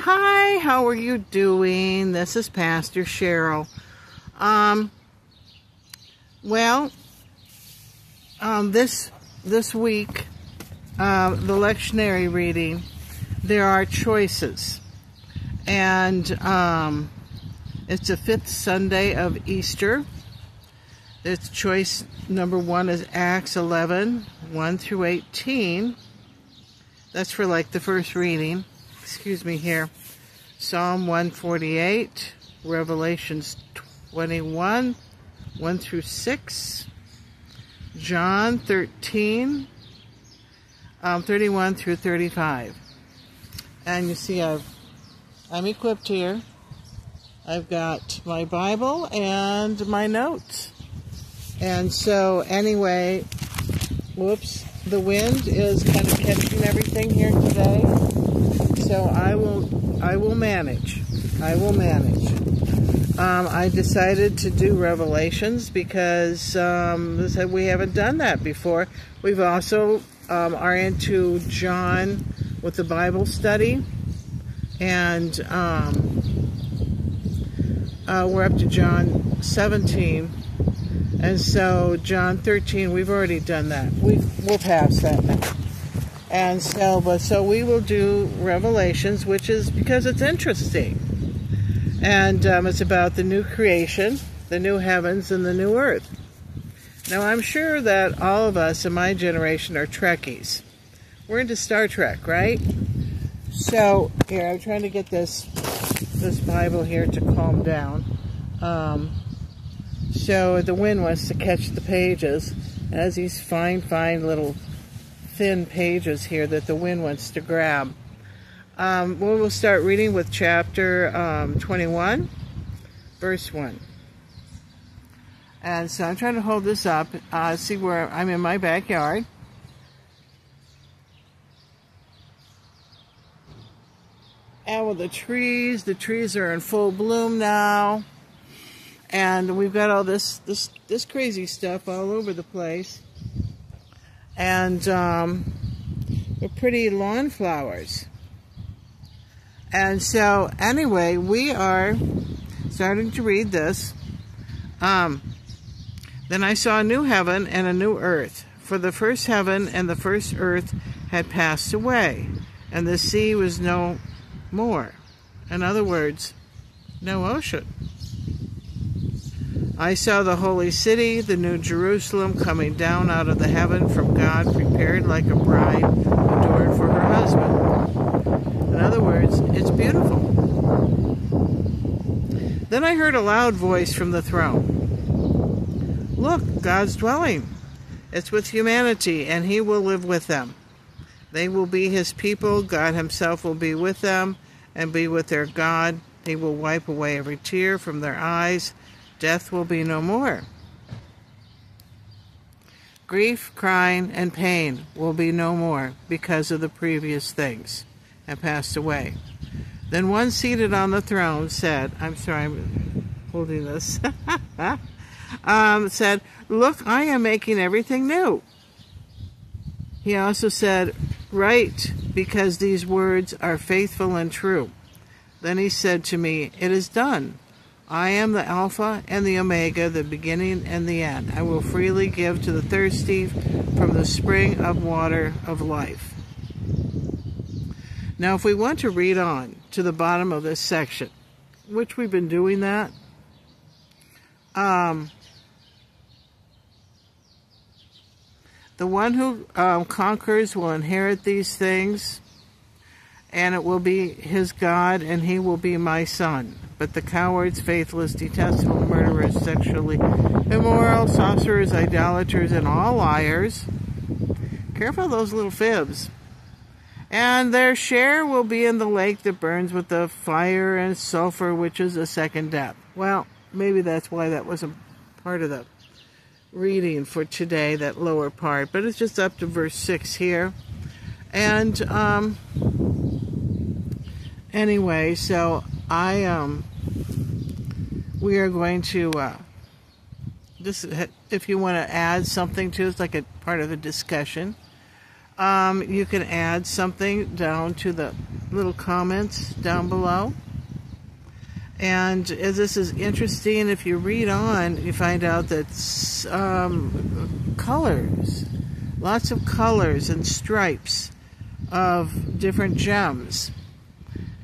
Hi, how are you doing? This is Pastor Cheryl. This week, the lectionary reading, there are choices. And it's the fifth Sunday of Easter. It's choice number 1 is Acts 11, 1 through 18. That's for like the first reading. Excuse me here. Psalm 148, Revelations 21, 1 through 6. John 13, 31 through 35. And you see I'm equipped here. I've got my Bible and my notes. And so anyway, whoops, the wind is kind of catching everything here today. So I will manage. I decided to do Revelations because we haven't done that before. We've also are into John with the Bible study, and we're up to John 17, and so John 13 we've already done that. We'll pass that now. And so we will do Revelations, which is because it's interesting. And it's about the new creation, the new heavens, and the new earth. Now, I'm sure that all of us in my generation are Trekkies. We're into Star Trek, right? So, here, I'm trying to get this Bible here to calm down. So the wind wants to catch the pages as these fine little thin pages here that the wind wants to grab. We'll start reading with chapter 21, verse 1. And so I'm trying to hold this up, see where I'm in my backyard. And with the trees are in full bloom now. And we've got all this crazy stuff all over the place. And they're pretty lawn flowers. And so, anyway, we are starting to read this. Then I saw a new heaven and a new earth, for the first heaven and the first earth had passed away, and the sea was no more. In other words, no ocean. I saw the holy city, the new Jerusalem, coming down out of the heaven from God, prepared like a bride adorned for her husband. In other words, it's beautiful. Then I heard a loud voice from the throne. Look, God's dwelling. It's with humanity, and he will live with them. They will be his people. God himself will be with them and be with their God. He will wipe away every tear from their eyes. Death will be no more. Grief, crying, and pain will be no more because of the previous things and passed away. Then one seated on the throne said, I'm holding this, said, look, I am making everything new. He also said, write, because these words are faithful and true. Then he said to me, it is done. I am the Alpha and the Omega, the beginning and the end. I will freely give to the thirsty from the spring of water of life. Now, if we want to read on to the bottom of this section, which we've been doing that, the one who conquers will inherit these things, and it will be his God, and he will be my son. But the cowards, faithless, detestable, murderers, sexually immoral, sorcerers, idolaters, and all liars, careful of those little fibs, and their share will be in the lake that burns with the fire and sulfur, which is a second death. Well, maybe that's why that wasn't part of the reading for today, that lower part, but it's just up to verse 6 here. And anyway, so we are going to just, if you want to add something to it, it's like a part of the discussion. You can add something down to the little comments down below. And as this is interesting, if you read on, you find out that colors, lots of colors and stripes of different gems.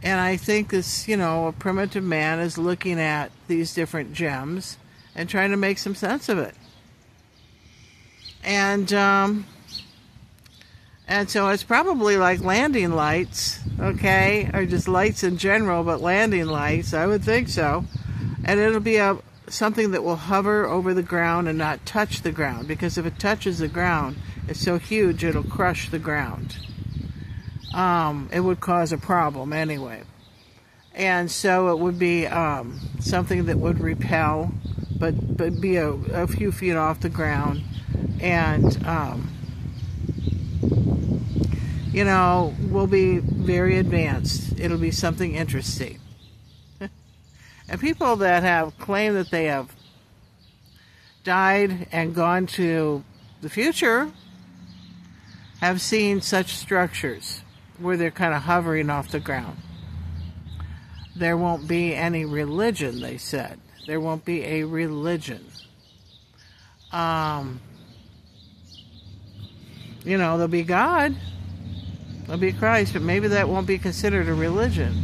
And I think this, a primitive man is looking at these different gems and trying to make some sense of it. And so it's probably like landing lights, okay? Or just lights in general, but landing lights, I would think so. And it'll be something that will hover over the ground and not touch the ground, because if it touches the ground, it's so huge it'll crush the ground. It would cause a problem anyway. And so it would be something that would repel, but be a few feet off the ground. And, will be very advanced. It'll be something interesting. And people that have claimed that they have died and gone to the future have seen such structures where they're kind of hovering off the ground. There won't be any religion, they said. There won't be a religion. There'll be God. There'll be Christ, but maybe that won't be considered a religion.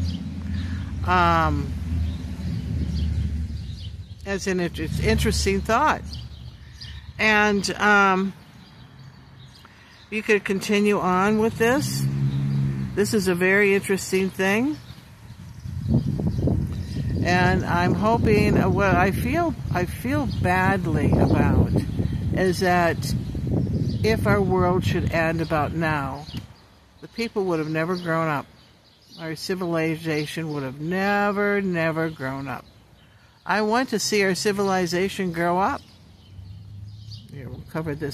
It's an interesting thought. And you could continue on with this. This is a very interesting thing. And I'm hoping, what I feel badly about is that if our world should end about now, the people would have never grown up. Our civilization would have never grown up. I want to see our civilization grow up. Here, we'll cover the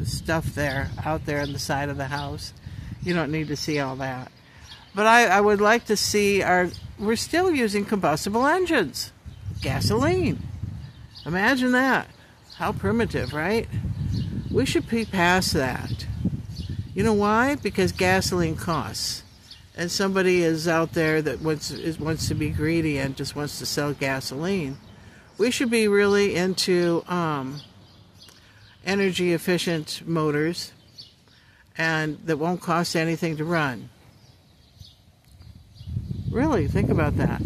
stuff there, out there on the side of the house. You don't need to see all that. But I would like to see we're still using combustible engines. Gasoline. Imagine that. How primitive, right? We should be past that. You know why? Because gasoline costs. And somebody is out there that wants to be greedy and just wants to sell gasoline. We should be really into energy efficient motors and that won't cost anything to run. Really, think about that.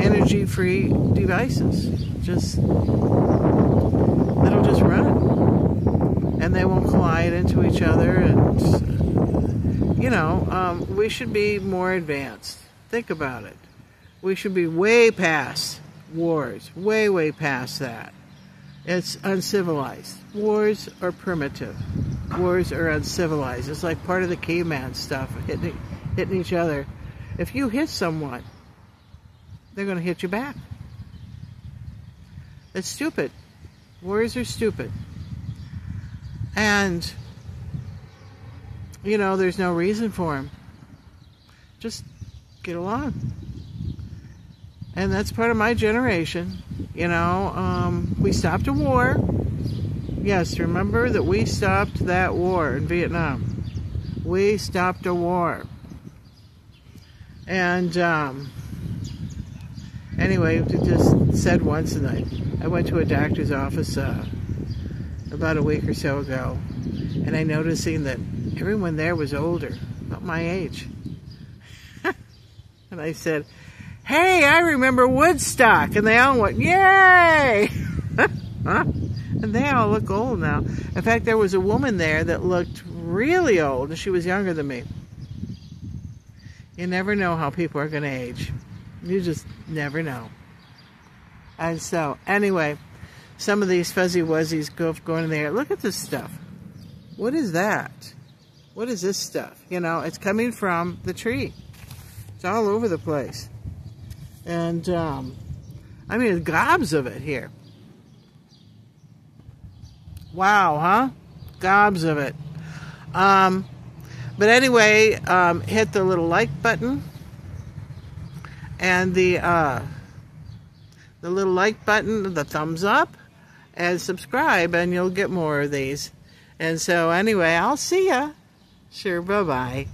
Energy-free devices. That'll just run. And they won't collide into each other. And, we should be more advanced. Think about it. We should be way past wars. Way past that. It's uncivilized. Wars are primitive. Wars are uncivilized. It's like part of the caveman stuff, hitting each other. If you hit someone, they're going to hit you back. It's stupid. Wars are stupid. And, there's no reason for them. Just get along. And that's part of my generation. We stopped a war. Yes, remember that we stopped that war in Vietnam. We stopped a war. And anyway, it just said once, and I went to a doctor's office about a week or so ago, and I noticing that everyone there was older, about my age. And I said, "Hey, I remember Woodstock," and they all went, "Yay!" And they all look old now. In fact, there was a woman there that looked really old, and she was younger than me. You never know how people are going to age. You just never know. And so, anyway, some of these fuzzy wuzzies go in there. Look at this stuff. What is that? What is this stuff? It's coming from the tree. It's all over the place. And, there's gobs of it here. Wow, huh? Gobs of it. But anyway, hit the little like button and the little like button, the thumbs up, and subscribe, and you'll get more of these. And so anyway, I'll see ya. Sure, bye-bye.